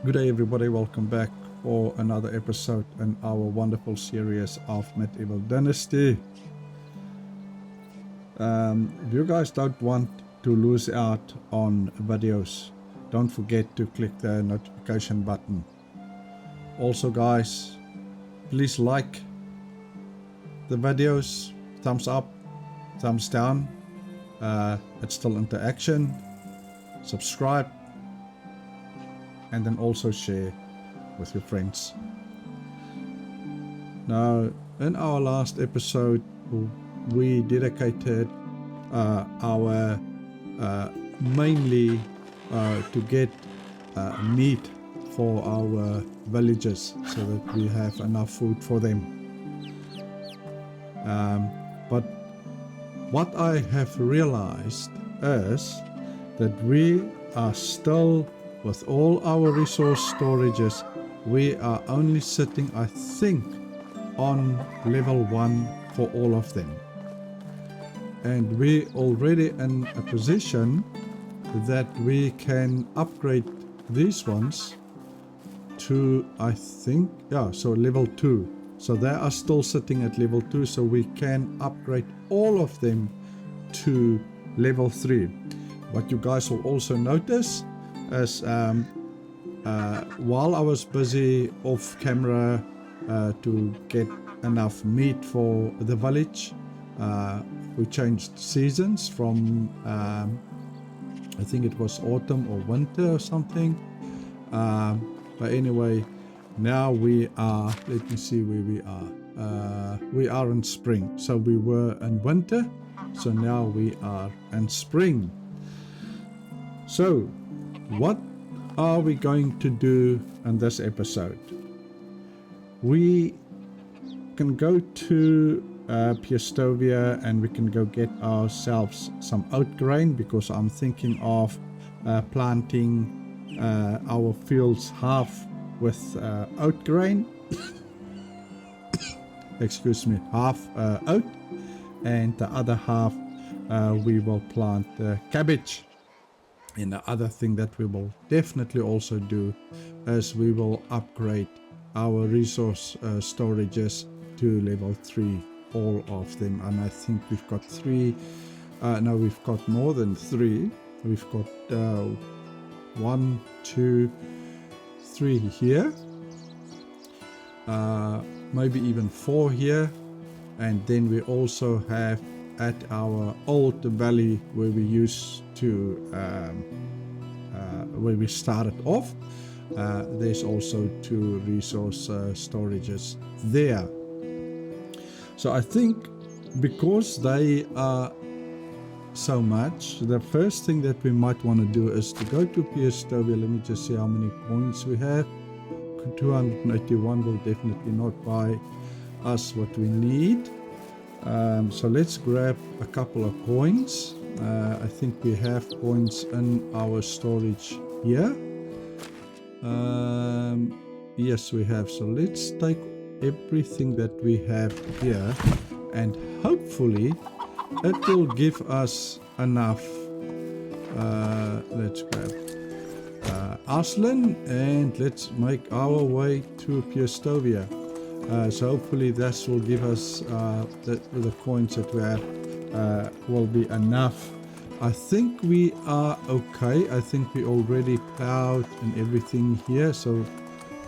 Good day everybody, welcome back for another episode in our wonderful series of Medieval Dynasty. If you guys don't want to lose out on videos, don't forget to click the notification button. Also guys, please like the videos, thumbs up, thumbs down, it's still interaction, subscribe, and then also share with your friends. Now, in our last episode, we dedicated our mainly to get meat for our villagers so that we have enough food for them. But what I have realized is that we are still, with all our resource storages, we are only sitting, I think, on level 1 for all of them. And we already in a position that we can upgrade these ones to, I think, so level 2. So they are still sitting at level 2, so we can upgrade all of them to level 3. What you guys will also notice is while I was busy off camera to get enough meat for the village, we changed seasons from I think it was autumn or winter or something, but anyway, now we are, let me see where we are in spring. So we were in winter, so now we are in spring. So what are we going to do in this episode? We can go to Piestovia and we can go get ourselves some oat grain, because I'm thinking of planting our fields half with oat grain excuse me, half oat, and the other half we will plant cabbage. And the other thing that we will definitely also do is we will upgrade our resource storages to level 3, all of them. And I think we've got 3, no, we've got more than 3. We've got 1, 2, 3 here, maybe even 4 here, and then we also have at our old valley where we used to where we started off, there's also 2 resource storages there. So I think because they are so much, the first thing that we might want to do is to go to Piestovia. Let me just see how many coins we have. 281 will definitely not buy us what we need. So let's grab a couple of coins. I think we have coins in our storage here. Yes, we have. So let's take everything that we have here, and hopefully it will give us enough. Let's grab Aslan and let's make our way to Piestovia. So hopefully this will give us the coins that we have will be enough. I think we are okay. I think we already plowed and everything here, so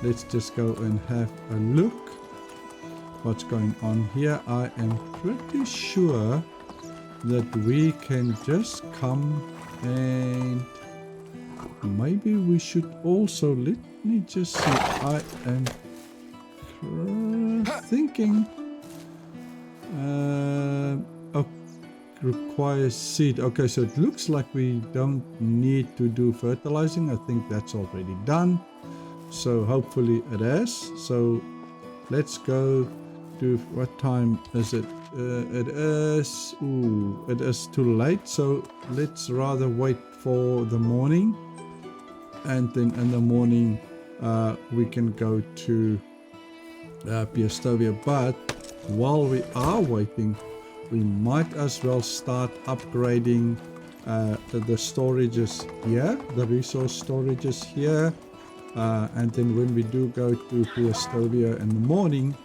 let's just go and have a look what's going on here. I am pretty sure that we can just come, and maybe we should also, let me just see, I am thinking requires seed. Okay, so it looks like we don't need to do fertilizing. I think that's already done, so hopefully it is. So let's go to, what time is it? It is too late, so let's rather wait for the morning, and then in the morning we can go to Piestovia. But while we are waiting, we might as well start upgrading the storages here, the resource storages here, and then when we do go to Piastovia in the morning,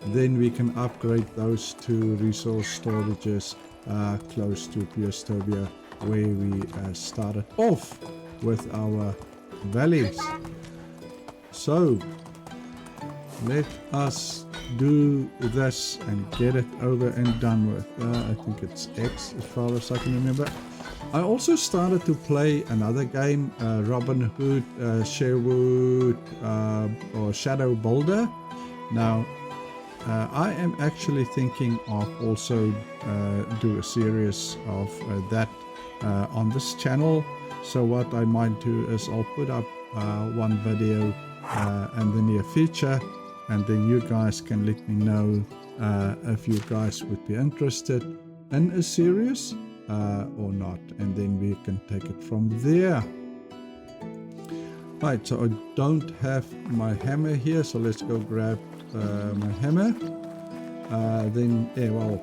then we can upgrade those two resource storages close to Piastovia, where we started off with our valleys. So let us do this and get it over and done with. I think it's X as far as I can remember. I also started to play another game, Robin Hood, Sherwood, or Shadow Builder. Now, I am actually thinking of also do a series of that on this channel. So what I might do is I'll put up one video in the near future, and then you guys can let me know if you guys would be interested in a series or not, and then we can take it from there. Right, so I don't have my hammer here, so let's go grab my hammer. Then, yeah, well,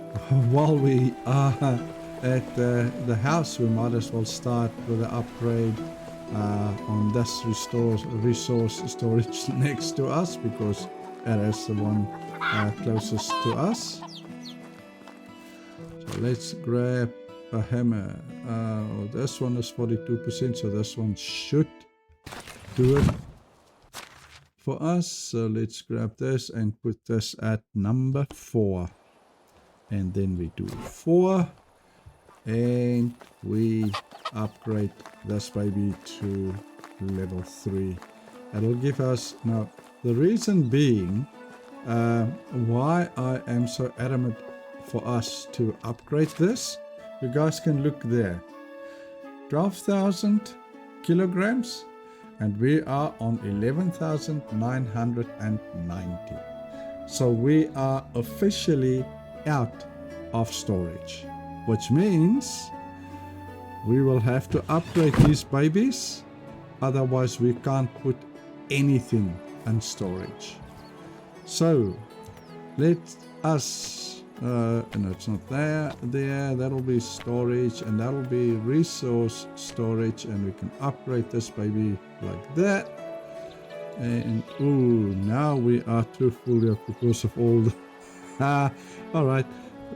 while we are at the house, we might as well start with the upgrade on this resource storage next to us, because it is the one closest to us. So let's grab a hammer. This one is 42%, so this one should do it for us. So let's grab this and put this at number 4, and then we do 4, and we upgrade this baby to level 3. It'll give us, now the reason being why I am so adamant for us to upgrade this, you guys can look there, 12,000 kilograms, and we are on 11,990. So we are officially out of storage, which means we will have to upgrade these babies, otherwise we can't put anything in storage. So let us no, it's not there, that'll be storage, and that'll be resource storage, and we can upgrade this baby like that. And ooh, now we are too full here because of all the all right,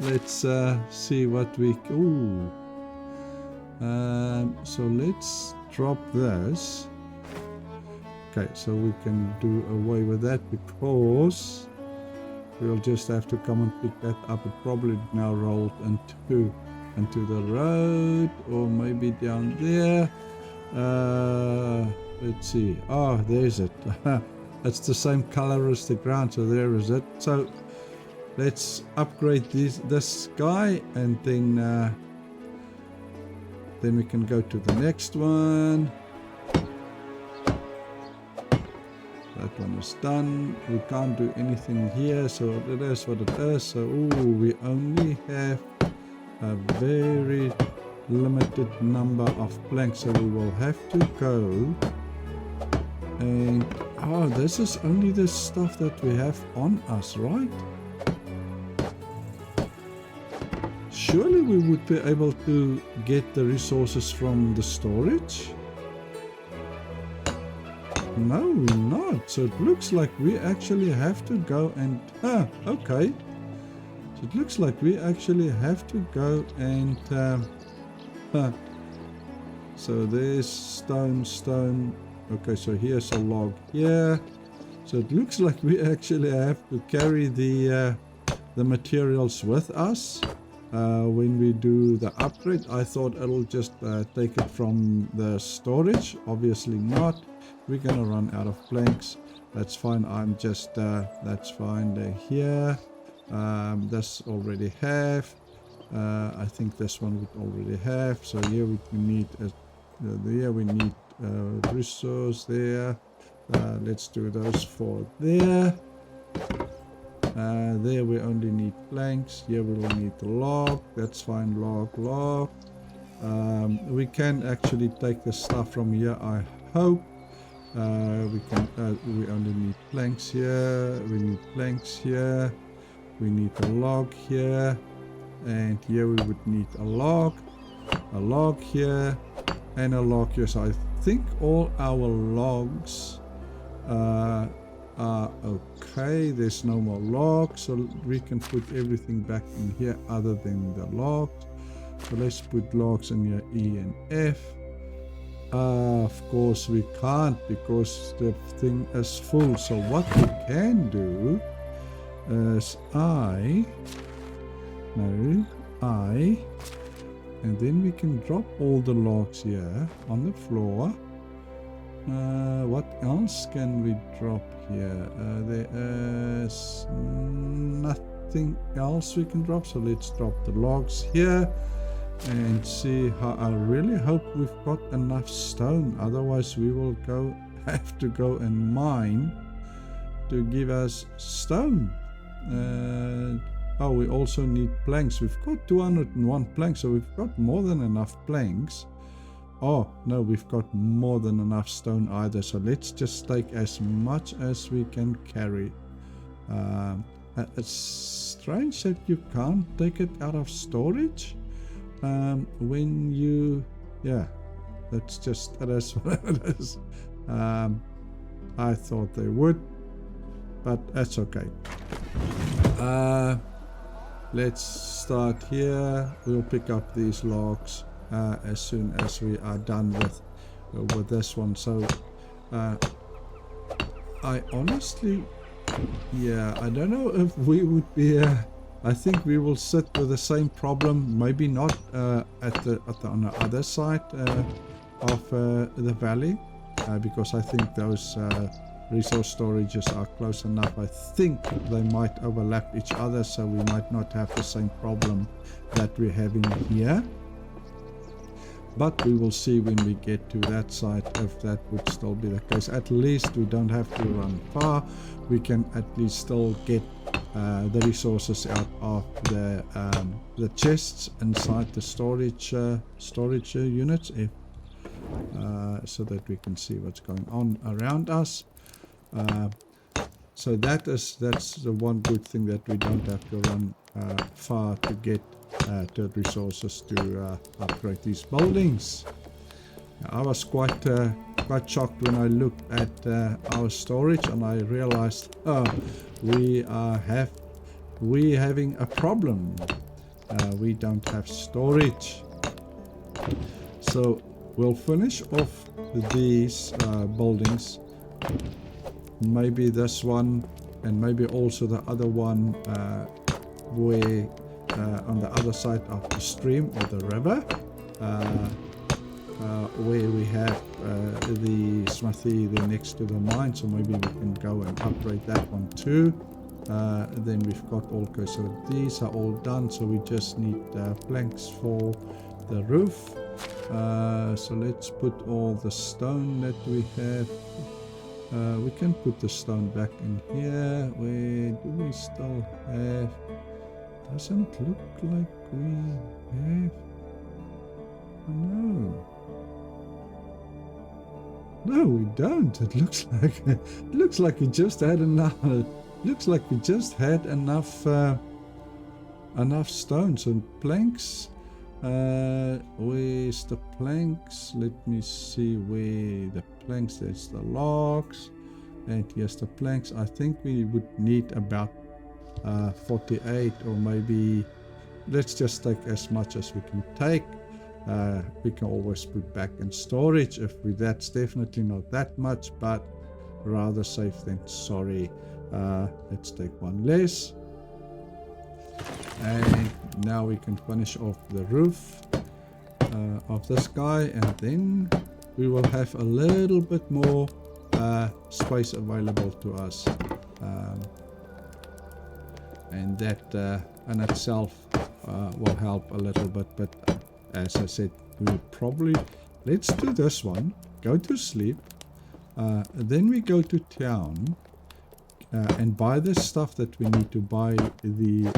let's see what we so let's drop this. Okay, so we can do away with that, because we'll just have to come and pick that up. It probably now rolled into the road, or maybe down there. Let's see. Oh, there's it. It's the same color as the ground, so there is it. So let's upgrade this guy, and then we can go to the next one. That one is done. We can't do anything here, so it is what it is. So we only have a very limited number of planks, so we will have to go and this is only the stuff that we have on us, right? Surely we would be able to get the resources from the storage. No, not. So it looks like we actually have to go and okay. So it looks like we actually have to go and so there's stone. Okay, so here's a log here. So it looks like we actually have to carry the materials with us when we do the upgrade. I thought it'll just take it from the storage. Obviously not. We're gonna run out of planks. That's fine. I'm just that's fine. They're here. This already have. I think this one would already have. So here we need there we need resource there. Let's do those 4 there. There we only need planks. Here we will need the log. That's fine. Log. We can actually take the stuff from here, I hope. We can. We only need planks here. We need planks here. We need a log here, and here we would need a log here, and a log here. So I think all our logs Okay, there's no more logs, so we can put everything back in here other than the logs. So let's put logs in here, E and F. Of course we can't because the thing is full. So what we can do is and then we can drop all the logs here on the floor. What else can we drop here? There is nothing else we can drop, so let's drop the logs here and see how. I really hope we've got enough stone, otherwise we will have to go and mine to give us stone. Oh, we also need planks. We've got 201 planks, so we've got more than enough planks. Oh no, we've got more than enough stone either, so let's just take as much as we can carry. It's strange that you can't take it out of storage when you, yeah, that's just, it is what it is. I thought they would, but that's okay. Let's start here. We'll pick up these logs as soon as we are done with this one. So I honestly, yeah, I don't know if we would be I think we will sit with the same problem, maybe not on the other side of the valley, because I think those resource storages are close enough. I think they might overlap each other, so we might not have the same problem that we're having here. But we will see when we get to that side if that would still be the case. At least we don't have to run far. We can at least still get the resources out of the chests inside the storage units, so that we can see what's going on around us. So that's the one good thing, that we don't have to run far to get to resources to upgrade these buildings. I was quite shocked when I looked at our storage and I realized, we're having a problem. We don't have storage. So we'll finish off these buildings. Maybe this one, and maybe also the other one where on the other side of the stream or the river, where we have the smithy there next to the mine. So maybe we can go and upgrade that one too. Then we've got all, okay, so these are all done, so we just need planks for the roof. So let's put all the stone that we have. We can put the stone back in here. Where do we still have? Doesn't look like we have. No, we don't. It looks like we just had enough. Looks like we just had enough stones and planks. Where's the planks? Let me see where the planks. There's the logs, and here's the planks. I think we would need about 48, or maybe let's just take as much as we can take. We can always put back in storage if that's definitely not that much, but rather safe than sorry. Let's take one less, and now we can finish off the roof of this guy, and then we will have a little bit more space available to us, and that in itself will help a little bit. But as I said, we'll probably, let's do this one, go to sleep, then we go to town and buy the stuff that we need to buy, the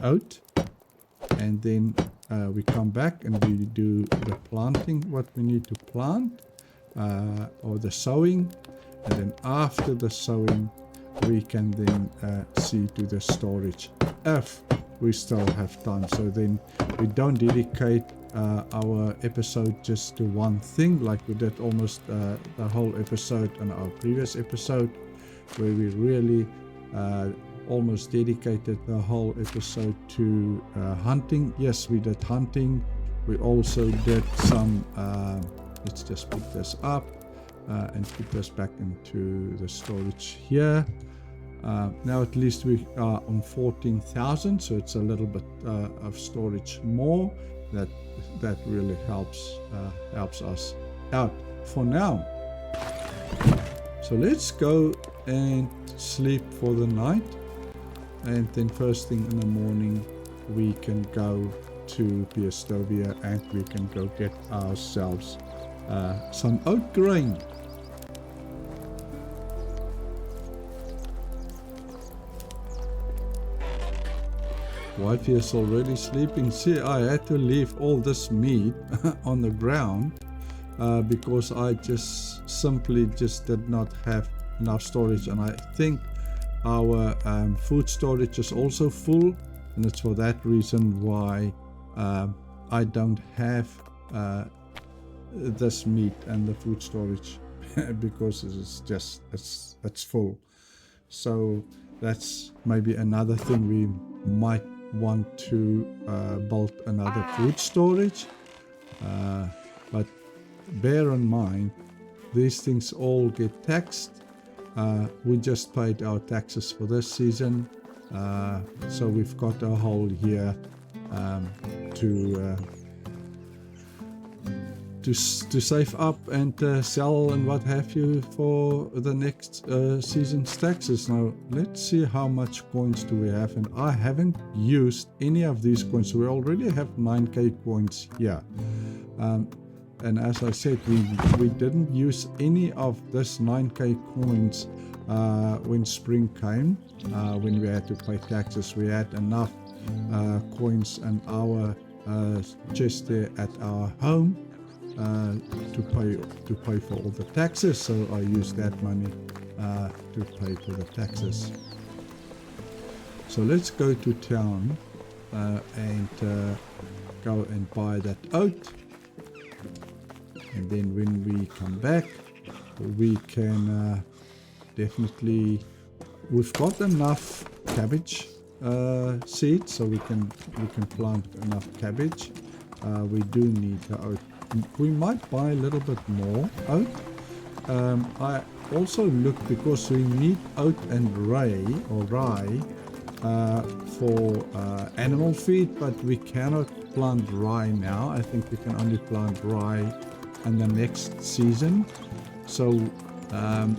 oat, and then we come back and we do the planting, what we need to plant, or the sowing, and then after the sowing we can then see to the storage if we still have time. So then we don't dedicate our episode just to one thing, like we did almost the whole episode on our previous episode, where we really almost dedicated the whole episode to hunting. Yes, we did hunting. We also did some let's just pick this up and put this back into the storage here. Now at least we are on 14,000, so it's a little bit of storage more. That really helps us out for now. So let's go and sleep for the night, and then first thing in the morning we can go to Piestovia and we can go get ourselves some oat grain. Wifey is already sleeping. See, I had to leave all this meat on the ground because I simply did not have enough storage, and I think our food storage is also full, and it's for that reason why I don't have this meat and the food storage because it's full. So that's maybe another thing we might want to build another food storage, but bear in mind these things all get taxed. We just paid our taxes for this season, so we've got a whole year to save up and sell and what have you for the next season's taxes. Now let's see how much coins do we have, and I haven't used any of these coins. We already have 9k coins here, and as I said, we didn't use any of this 9k coins when spring came, when we had to pay taxes. We had enough coins in our chest there at our home to pay for all the taxes, so I used that money to pay for the taxes. So let's go to town and go and buy that oat, and then when we come back we can definitely, we've got enough cabbage seeds, so we can plant enough cabbage. We do need the oat. We might buy a little bit more oat. I also looked because we need oat and rye for animal feed, but we cannot plant rye now. I think we can only plant rye in the next season. So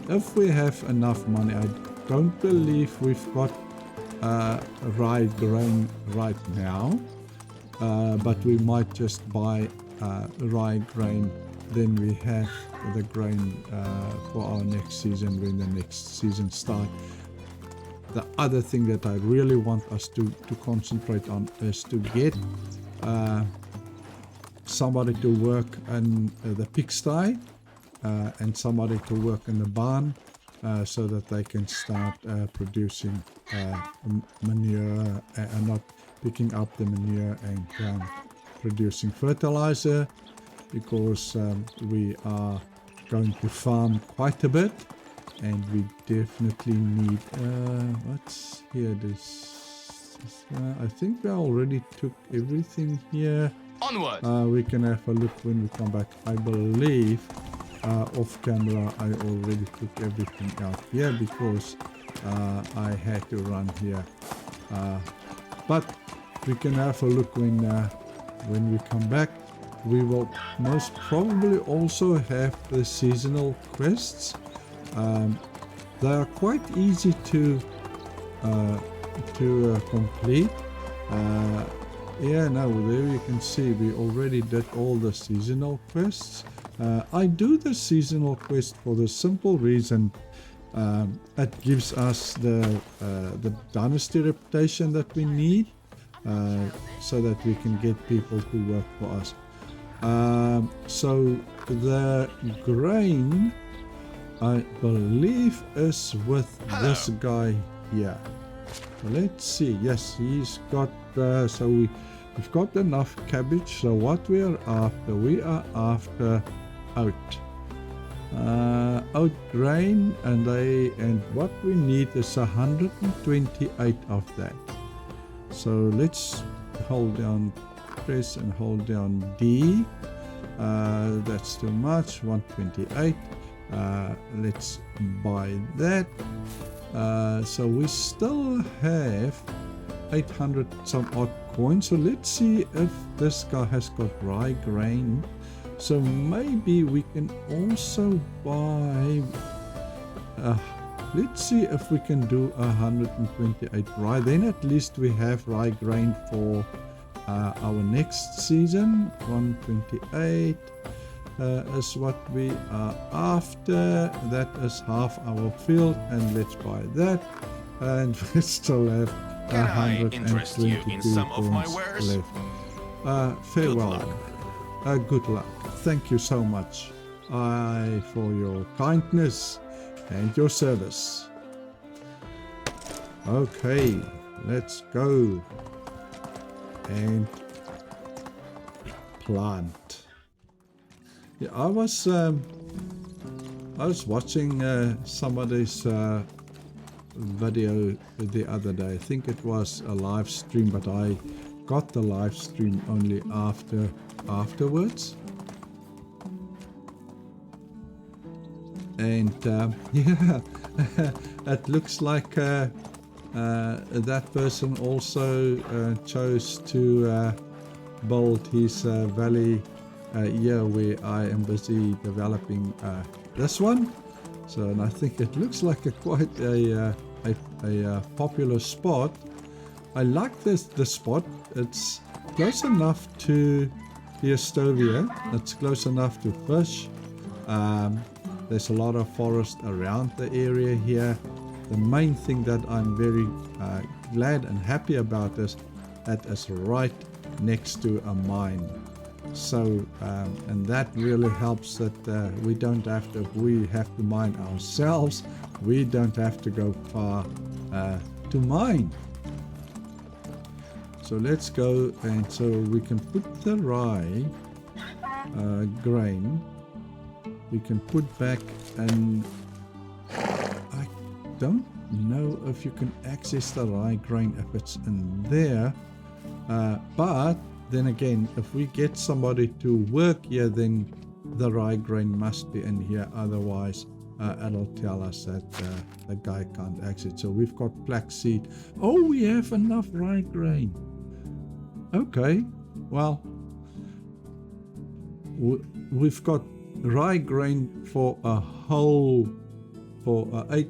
if we have enough money, I don't believe we've got rye grain right now, but we might just buy rye grain, then we have the grain for our next season when the next season starts. The other thing that I really want us to concentrate on is to get somebody to work in the pigsty and somebody to work in the barn, so that they can start producing manure and not picking up the manure and producing fertilizer, because we are going to farm quite a bit, and we definitely need what's here, this I think we already took everything here. Onward. We can have a look when we come back. I believe off camera I already took everything out here because I had to run here, but we can have a look when we come back. We will most probably also have the seasonal quests. They are quite easy to complete. Yeah, now there you can see we already did all the seasonal quests. I do the seasonal quest for the simple reason it gives us the Dynasty reputation that we need, so that we can get people to work for us. So the grain I believe is with this guy here. Let's see. Yes, he's got, so we've got enough cabbage. So what we are after oat. Oat grain, and what we need is 128 of that. So let's hold down, press and hold down D. That's too much. 128. Let's buy that. So we still have 800 some odd coins. So let's see if this guy has got rye grain. So maybe we can also buy, let's see if we can do 128 rye. Then at least we have rye grain for our next season. 128 is what we are after. That is half our field, and let's buy that. And we still have 122 coins left. Farewell. Good luck. Thank you so much for your kindness and your service. Okay, let's go and plant. Yeah, I was watching somebody's video the other day. I think it was a live stream, but I got the live stream only afterwards. And yeah, it looks like that person also chose to build his valley here where I am busy developing this one. So, and I think it looks like quite a popular spot. I like the spot. It's close enough to the Estovia. It's close enough to fish. There's a lot of forest around the area here. The main thing that I'm very glad and happy about is that it's right next to a mine. So, and that really helps that we don't have to, if we have to mine ourselves, we don't have to go far to mine. So let's go, and so we can put the rye grain, we can put back, and I don't know if you can access the rye grain if it's in there, but then again, if we get somebody to work here, then the rye grain must be in here, otherwise it'll tell us that the guy can't access it. So we've got flaxseed. Oh, we have enough rye grain. Okay, well, we've got rye grain for a whole, for a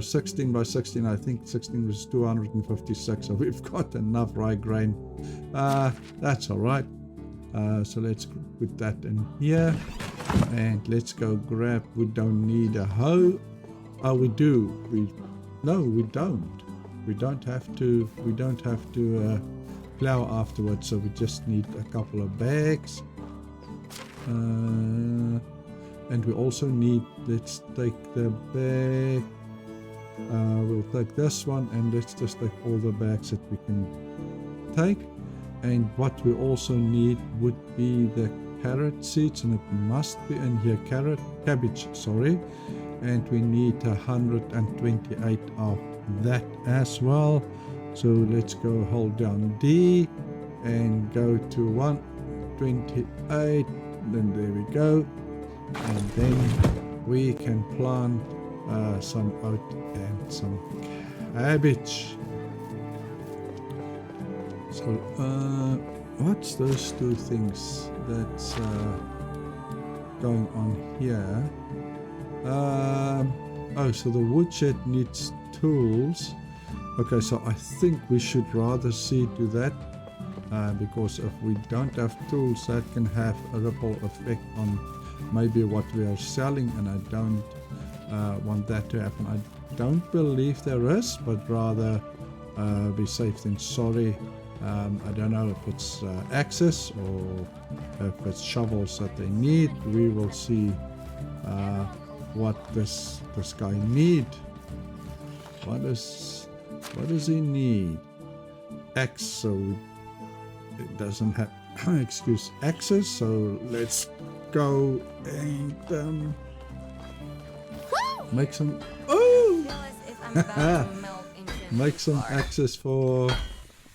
16 by 16, I think 16 was 256, so we've got enough rye grain. That's all right. So let's put that in here, and let's go grab, we don't need a hoe. Oh, we do. No, we don't. We don't have to plow afterwards, so we just need a couple of bags. And we also need, let's take the bag, we'll take this one, and let's just take all the bags that we can take. And what we also need would be the carrot seeds, and it must be in here, cabbage, sorry. And we need 128 of that as well. So let's go hold down D and go to 128, then there we go. And then we can plant some oat and some cabbage. So what's those two things that's going on here? Oh, so the woodshed needs tools. Okay, so I think we should rather see to that, because if we don't have tools, that can have a ripple effect on maybe what we are selling, and I don't want that to happen. I don't believe there is, but rather be safe than sorry. I don't know if it's access or if it's shovels that they need. We will see what this guy need. What does he need? X, so it doesn't have excuse axes, so let's go and make some make some axes for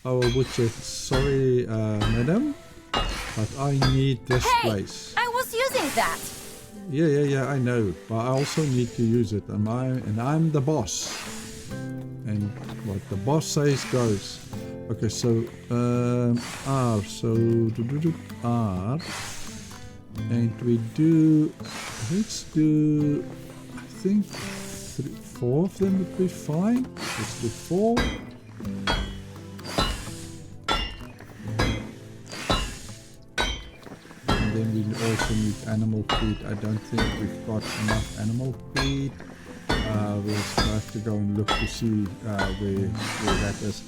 our butcher. Sorry, madam, but I need this place. I was using that. Yeah, I know, but I also need to use it, and I'm the boss, and what the boss says goes. Okay, so R, so R, and we do, let's do, I think 4 of them would be fine. Let's do 4. And then we also need animal feed. I don't think we've got enough animal feed. We'll have to go and look to see where that is.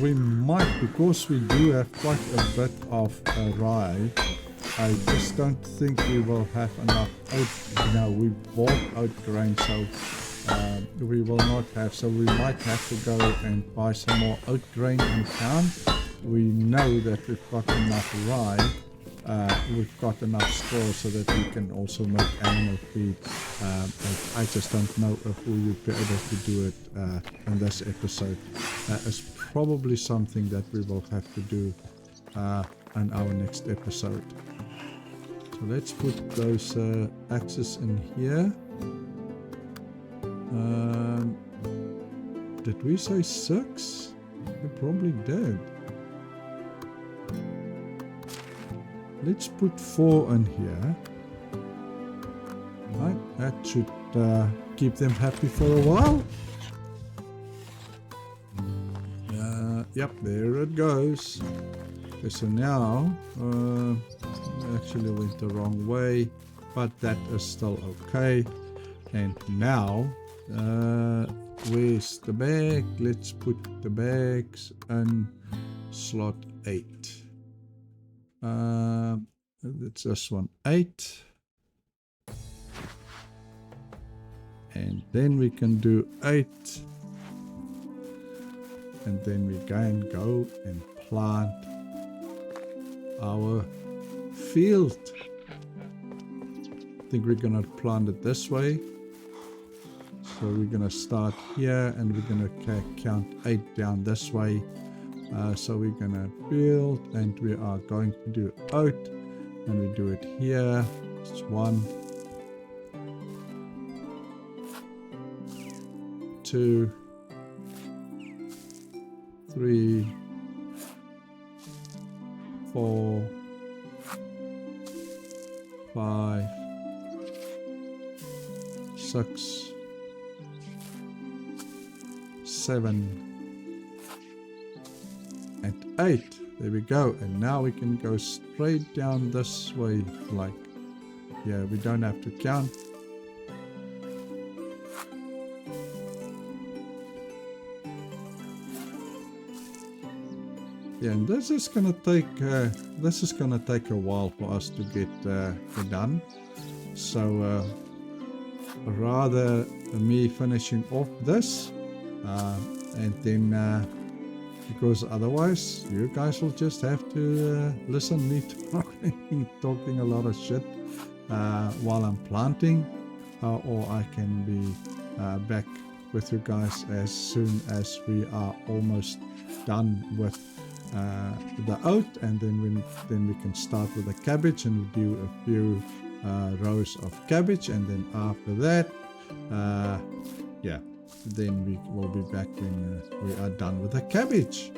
We might, because we do have quite a bit of rye, I just don't think we will have enough oat. No, we bought oat grain, so we will not have, so we might have to go and buy some more oat grain in town. We know that we've got enough rye, we've got enough straw so that we can also make animal feed. I just don't know if we would be able to do it in this episode. It's probably something that we will have to do in our next episode. So let's put those axes in here. Did we say 6? We probably did. Let's put 4 in here. Right, that should keep them happy for a while. Yep, there it goes. Okay, so now, actually went the wrong way, but that is still okay. And now, where's the bag? Let's put the bags in slot 8. It's this one, 8. And then we can do 8. And then we can go and plant our field. I think we're gonna plant it this way. So we're gonna start here and we're gonna count 8 down this way. So we're gonna build and we are going to do oat, and we do it here. It's 1, 2, 3, 4, 5, 6, 7, and 8. There we go. And now we can go straight down this way, like, yeah, we don't have to count. Yeah, and this is gonna take a while for us to get done. So rather me finishing off this, and then because otherwise you guys will just have to listen me talking a lot of shit while I'm planting, or I can be back with you guys as soon as we are almost done with the oat, and then we can start with the cabbage, and we do a few rows of cabbage, and then after that, yeah, then we will be back when we are done with the cabbage,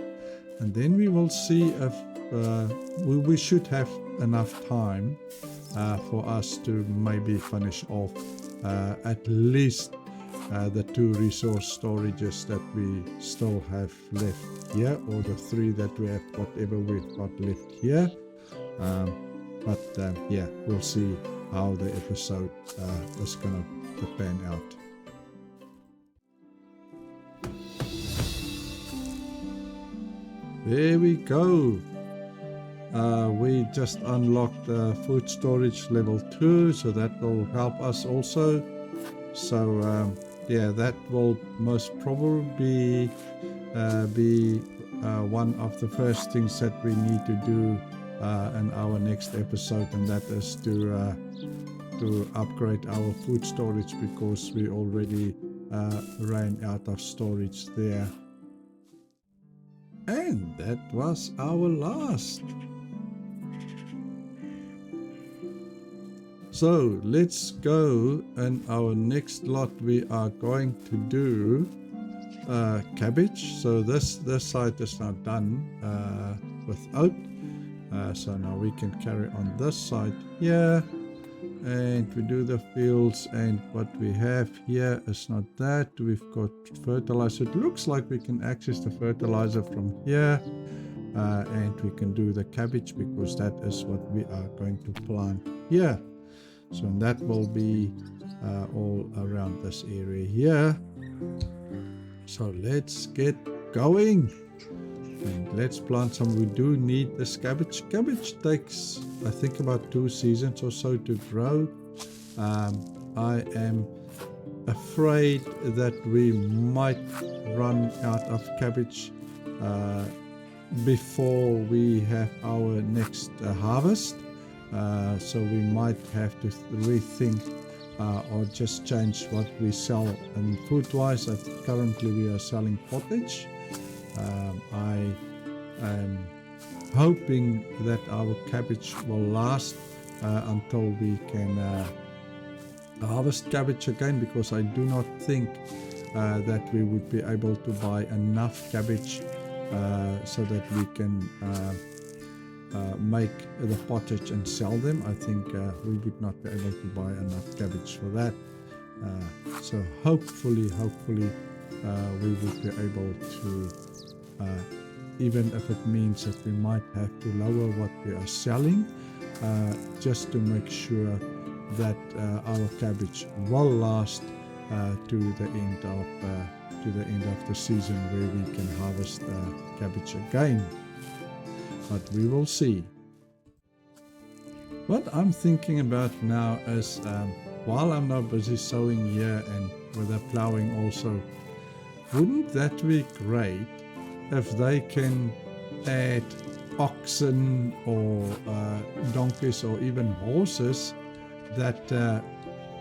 and then we will see if we should have enough time for us to maybe finish off at least the 2 resource storages that we still have left here, or the 3 that we have, whatever we've got left here. But yeah, we'll see how the episode is gonna pan out. There we go. we just unlocked food storage level 2, so that will help us also. So yeah, that will most probably be one of the first things that we need to do in our next episode, and that is to upgrade our food storage, because we already ran out of storage there. And that was our last. So let's go, and our next lot we are going to do cabbage. So this side is now done with oat. So now we can carry on this side here, and we do the fields, and what we have here is not that. We've got fertilizer. It looks like we can access the fertilizer from here, and we can do the cabbage, because that is what we are going to plant here. So that will be all around this area here. So let's get going, and let's plant some. We do need this cabbage. Cabbage takes, I think, about 2 seasons or so to grow. I am afraid that we might run out of cabbage before we have our next harvest. So we might have to rethink or just change what we sell. And food-wise, currently we are selling pottage. I am hoping that our cabbage will last until we can harvest cabbage again, because I do not think that we would be able to buy enough cabbage so that we can make the pottage and sell them. I think we would not be able to buy enough cabbage for that. So hopefully we would be able to, even if it means that we might have to lower what we are selling, just to make sure that our cabbage will last to the end of the season, where we can harvest cabbage again. But we will see. What I'm thinking about now is, while I'm now busy sowing here and with the plowing also, wouldn't that be great if they can add oxen or donkeys or even horses that,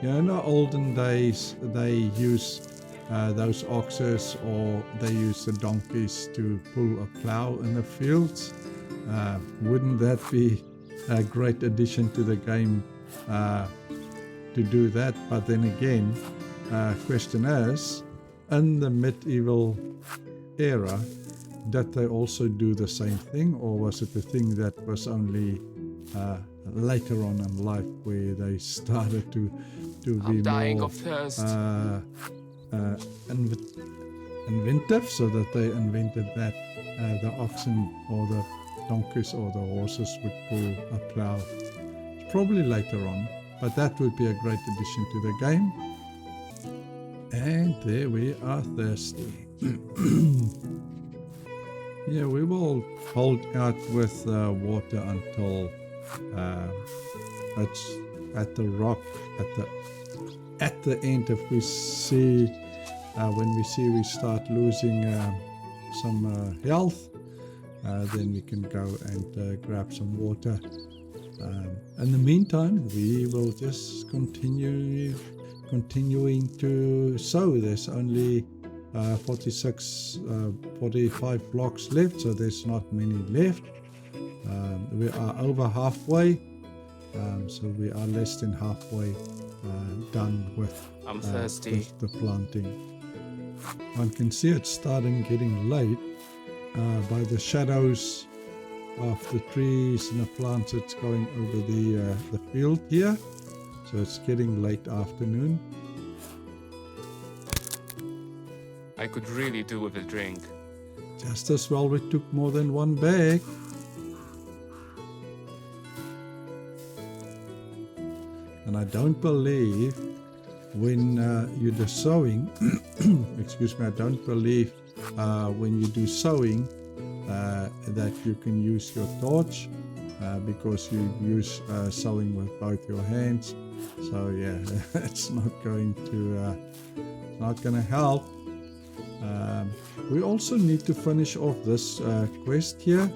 in the olden days they use those oxes, or they use the donkeys to pull a plow in the fields. Wouldn't that be a great addition to the game to do that? But then again, question is, in the medieval era, did they also do the same thing, or was it a thing that was only later on in life, where they started to be more inventive, so that they invented that the oxen or the donkeys or the horses would pull a plow? It's probably later on, but that would be a great addition to the game. And there we are, thirsty. Yeah, we will hold out with water until it's at the rock at the end. If we see when we start losing some health, then we can go and grab some water. In the meantime, we will just continuing to sow. There's only 45 blocks left, so there's not many left. We are over halfway, so we are less than halfway done with the planting. One can see it's starting getting late by the shadows of the trees and the plants that's going over the field here. So it's getting late afternoon. I could really do with a drink. Just as well we took more than one bag. And I don't believe when you do sowing, excuse me, I don't believe when you do sowing that you can use your torch. because you use sewing with both your hands. So yeah, it's not going to help. We also need to finish off this quest here,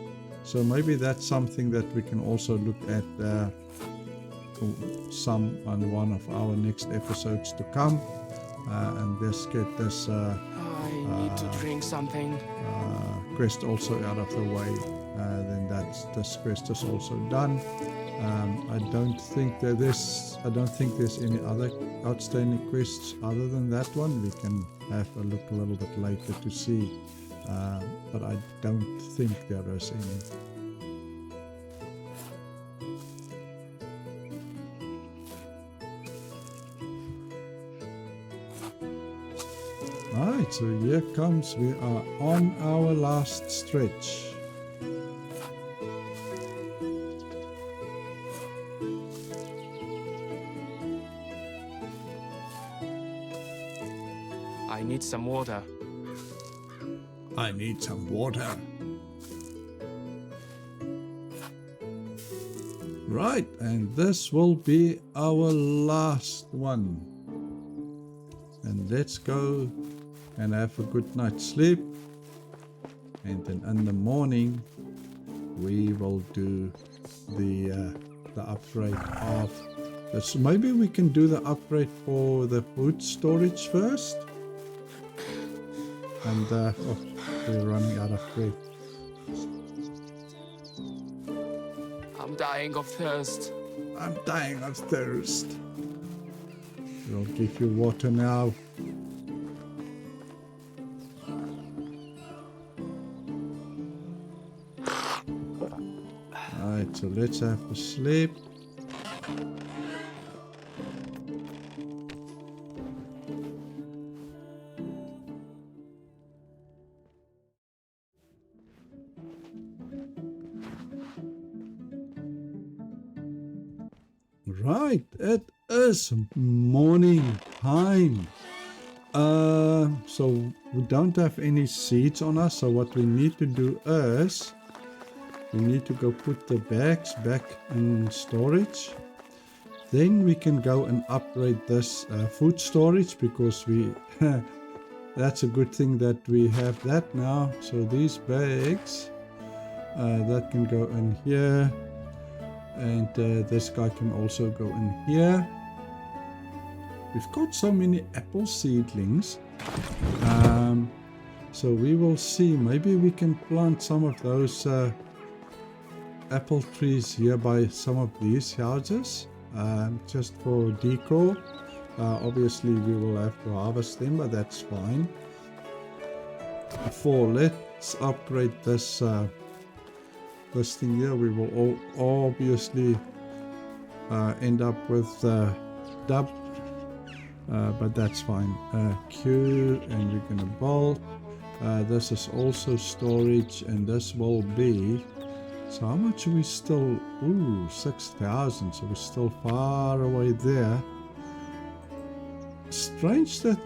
so maybe that's something that we can also look at on one of our next episodes to come, and just get this I need to drink something. quest also out of the way. Then this quest is also done. I don't think there's any other outstanding quests other than that one. We can have a look a little bit later to see, but I don't think there is any. Alright, so here comes, we are on our last stretch. I need some water. I need some water. Right, and this will be our last one. And let's go and have a good night's sleep. And then in the morning, we will do the upgrade of this. Maybe we can do the upgrade for the food storage first. And oh, we're running out of bread. I'm dying of thirst. I'm dying of thirst. We'll give you water now. Alright, so let's have a sleep. Right, it is morning time. So we don't have any seeds on us, so what we need to do is we need to go put the bags back in storage. Then we can go and upgrade this food storage, because we that's a good thing that we have that now. So these bags that can go in here. And this guy can also go in here. We've got so many apple seedlings. So we will see. Maybe we can plant some of those apple trees here by some of these houses. Just for decor. Obviously we will have to harvest them, but that's fine. Let's upgrade this this thing here. We will obviously end up with dub, but that's fine. Q, and we're gonna bolt. This is also storage, and this will be, so how much are we still? Ooh, 6,000, so we're still far away there. Strange that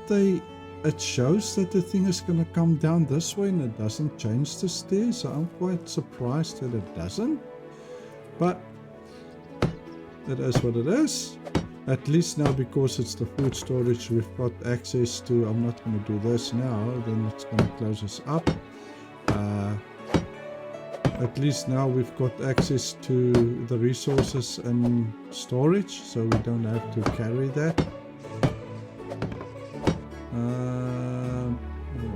it shows that the thing is going to come down this way and it doesn't change the stairs, so I'm quite surprised that it doesn't, but it is what it is. At least now, because it's the food storage, we've got access to, I'm not going to do this now, then it's going to close us up. At least now we've got access to the resources and storage, so we don't have to carry that.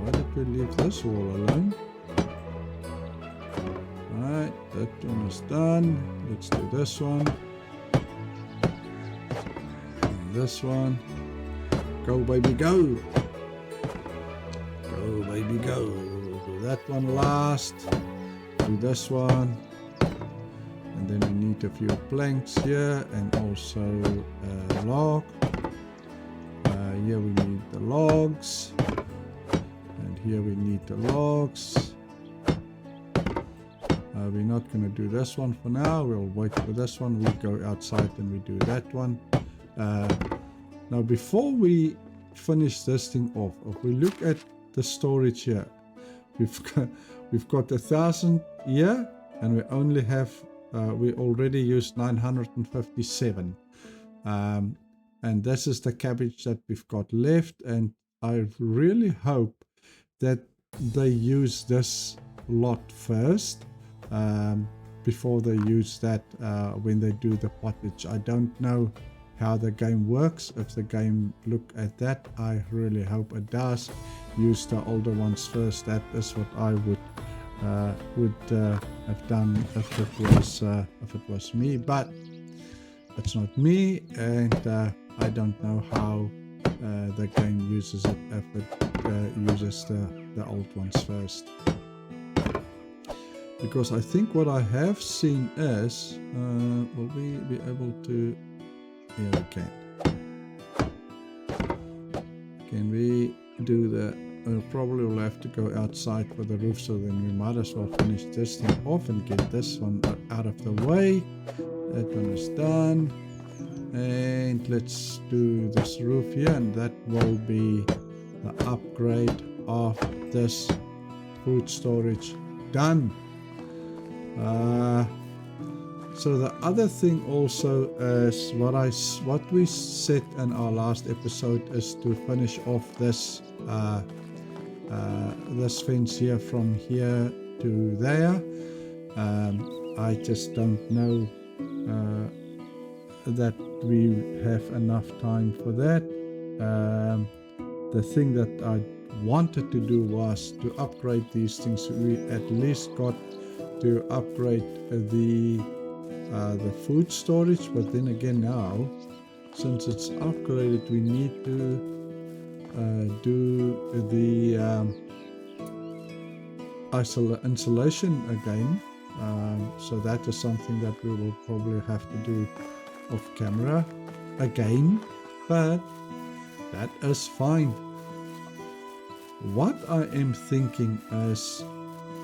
Why did we leave this wall alone? Alright, that one is done. Let's do this one. And this one. Go baby go! Go baby go! We'll do that one last. Do this one. And then we need a few planks here, and also a log. Here we need the logs, and here we need the logs. We're not going to do this one for now. We'll wait for this one. We go outside and we do that one. Now before we finish this thing off, if we look at the storage here, we've got 1,000 here, and we only have we already used 957. And this is the cabbage that we've got left, and I really hope that they use this lot first before they use that when they do the pottage. I don't know how the game works. If the game look at that, I really hope it does. Use the older ones first. That is what I would have done if it was me, but it's not me, and I don't know how the game uses it if it uses the old ones first. Because I think what I have seen is, will we be able to, yeah, we can. Can we do the, probably will have to go outside for the roof, so then we might as well finish this thing off and get this one out of the way. That one is done. And let's do this roof here, and that will be the upgrade of this food storage done. So the other thing also is what we said in our last episode is to finish off this this fence here from here to there. I just don't know that we have enough time for that. The thing that I wanted to do was to upgrade these things. We at least got to upgrade the food storage, but then again now, since it's upgraded, we need to do the insulation again. So that is something that we will probably have to do off camera again, but that is fine. What I am thinking is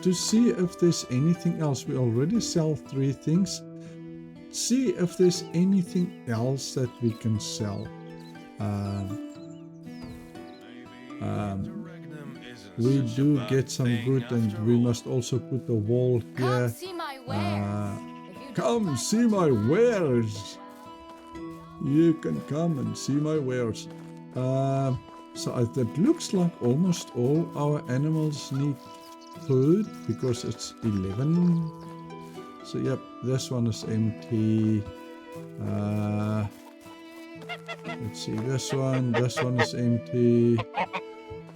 to see if there's anything else. We already sell 3 things. See if there's anything else that we can sell. We do get some good, and we must also put the wall here. Come see my wares. You can come and see my wares. So it looks like almost all our animals need food because it's 11. So yep, this one is empty. Let's see, this one is empty.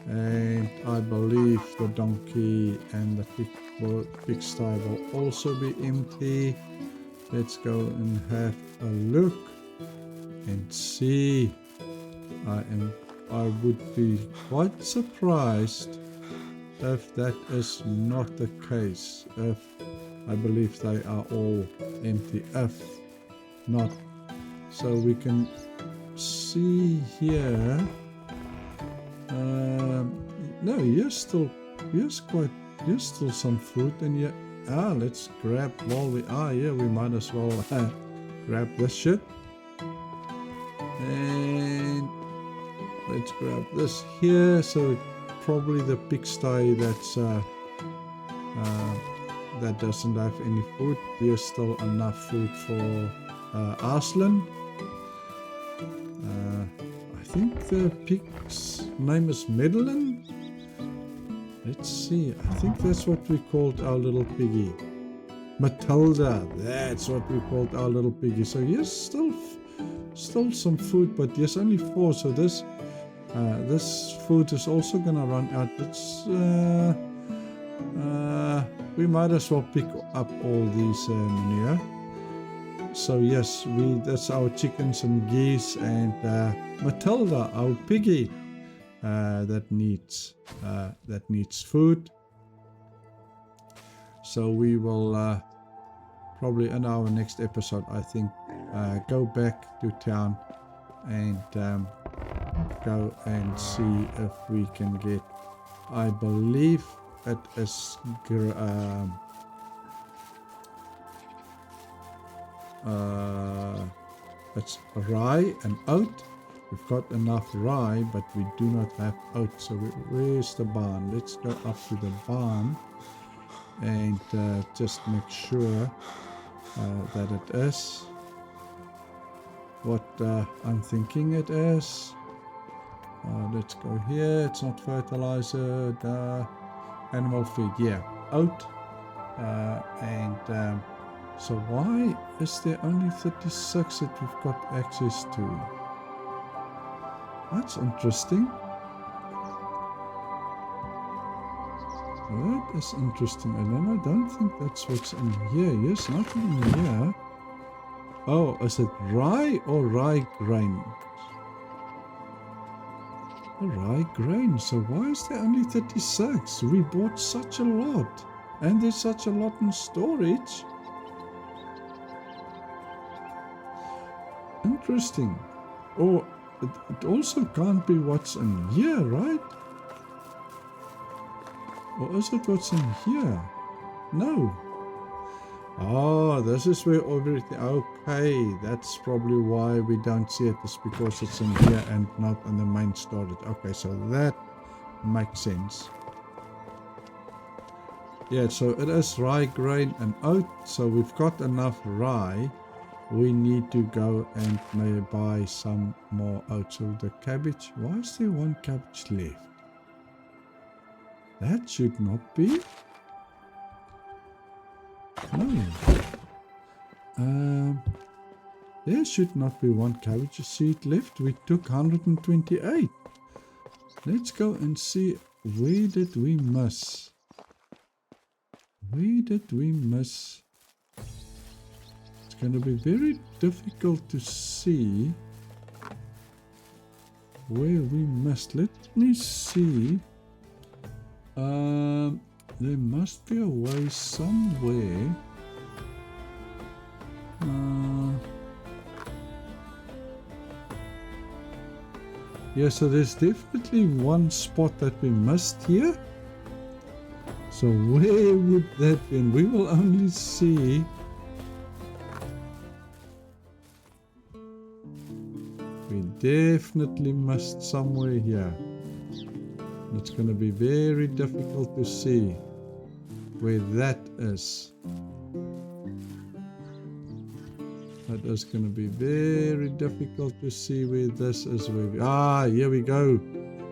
And I believe the donkey and the pigsty will also be empty. Let's go and have a look and see. I would be quite surprised if that is not the case. If I believe they are all empty. If not, so we can see here. No, here's still some food in here. Let's grab while we are here. We might as well grab this shit. And let's grab this here. So probably the pigsty that doesn't have any food. There's still enough food for Arslan. I think the pig's name is Medellin. Let's see. I think that's what we called our little piggy. Matilda. That's what we called our little piggy. So yes, still some food, but there's only 4. So this food is also gonna run out. We might as well pick up all these manure. So yes, that's our chickens and geese, and Matilda, our piggy, that needs food. So we will probably in our next episode, I think, go back to town and go and see if we can get, I believe it is it's rye and oat. We've got enough rye, but we do not have oat. So where's the barn? Let's go up to the barn and just make sure that it is what I'm thinking it is. Let's go here. It's not fertilizer. Animal feed. Yeah, oat. So why is there only 36 that we've got access to? That's interesting. That is interesting. And then I don't think that's what's in here. Yes, nothing in here. Oh, is it rye or rye grain? Rye grain. So why is there only 36? We bought such a lot. And there's such a lot in storage. Interesting. Or it also can't be what's in here, right? Or is it what's in here? No. Oh, this is where everything... Okay, that's probably why we don't see it. It's because it's in here and not in the main storage. Okay, so that makes sense. Yeah, so it is rye grain and oat. So we've got enough rye. We need to go and maybe buy some more oat. So the cabbage... Why is there one cabbage left? That should not be. No. There should not be one cabbage seed left. We took 128. Let's go and see, where did we miss? Where did we miss? It's going to be very difficult to see where we missed. Let me see. There must be a way somewhere. Yeah, so there's definitely one spot that we missed here. So where would that be? And we will only see. We definitely missed somewhere here. It's going to be very difficult to see where that is. That is going to be very difficult to see where this is. Where here we go.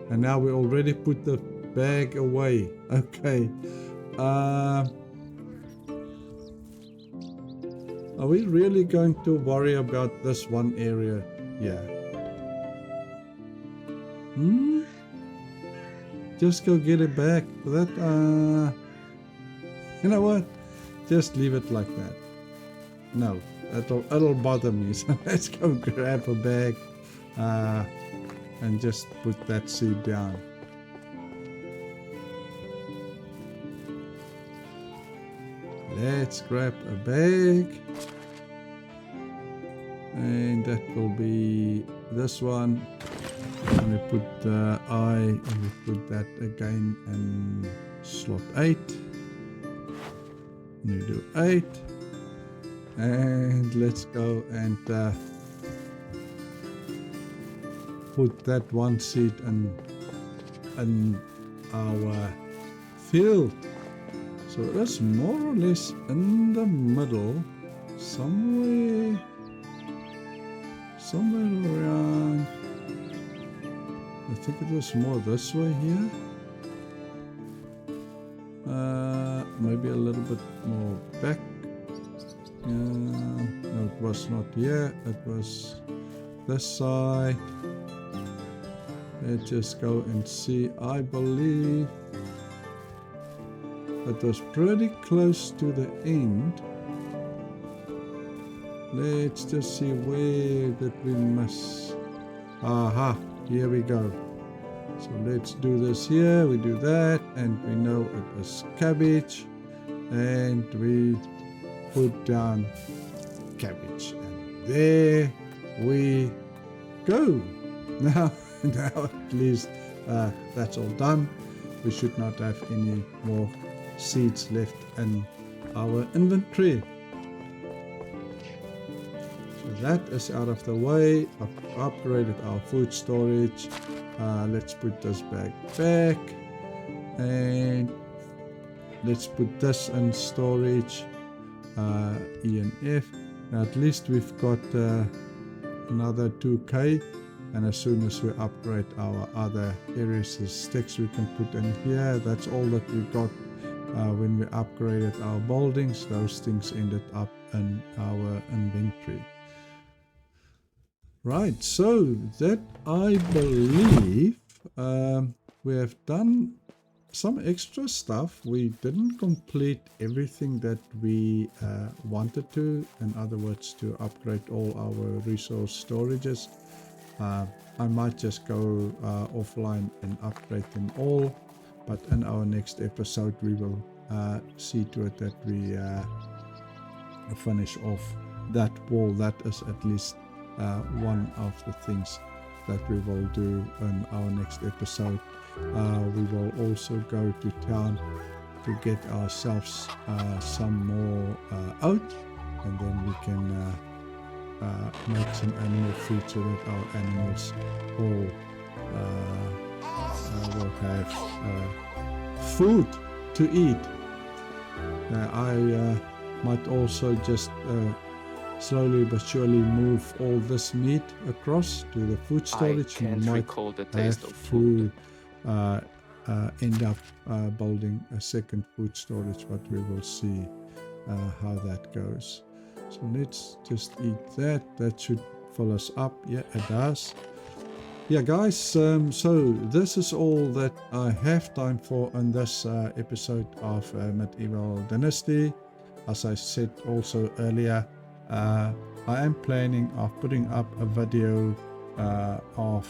And now we already put the bag away. Okay. Are we really going to worry about this one area here? Just go get it back. That, you know what? Just leave it like that. No, it'll bother me. So let's go grab a bag and just put that seed down. Let's grab a bag. And that will be this one. And we put the I, and we put that again in slot 8. And we do 8. And let's go and put that one seed in our field. So that's more or less in the middle, somewhere around. I think it was more this way here. Maybe a little bit more back. No, it was not here. It was this side. Let's just go and see. I believe it was pretty close to the end. Let's just see where did we miss. Aha, here we go. So let's do this here. We do that, and we know it is cabbage, and we put down cabbage, and there we go. Now at least that's all done. We should not have any more seeds left in our inventory. So that is out of the way. I've upgraded our food storage. Let's put this bag back, and let's put this in storage. E and F. Now at least we've got another 2k, and as soon as we upgrade our other areas, the sticks we can put in here. That's all that we got when we upgraded our buildings. Those things ended up in our inventory. Right, so that I believe we have done some extra stuff. We didn't complete everything that we wanted to, in other words, to upgrade all our resource storages. I might just go offline and upgrade them all, but in our next episode we will see to it that we finish off that wall. That is at least one of the things that we will do in our next episode. We will also go to town to get ourselves some more oat, and then we can make some animal food so that our animals all will have food to eat. I might also just slowly but surely move all this meat across to the food storage. I can't We might recall the taste have of food. to end up building a second food storage, but we will see how that goes. So let's just eat that. That should fill us up. Yeah, it does. Yeah, guys, so this is all that I have time for in this episode of Medieval Dynasty. As I said also earlier, I am planning of putting up a video of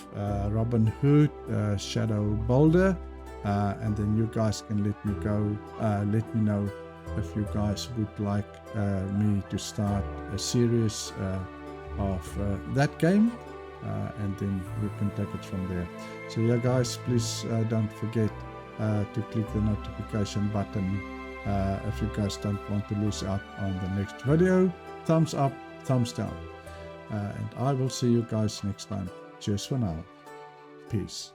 Robin Hood Shadow Boulder, and then you guys can let me know if you guys would like me to start a series of that game, and then we can take it from there. So yeah, guys, please don't forget to click the notification button if you guys don't want to lose out on the next video. Thumbs up, thumbs down, and I will see you guys next time. Cheers for now. Peace.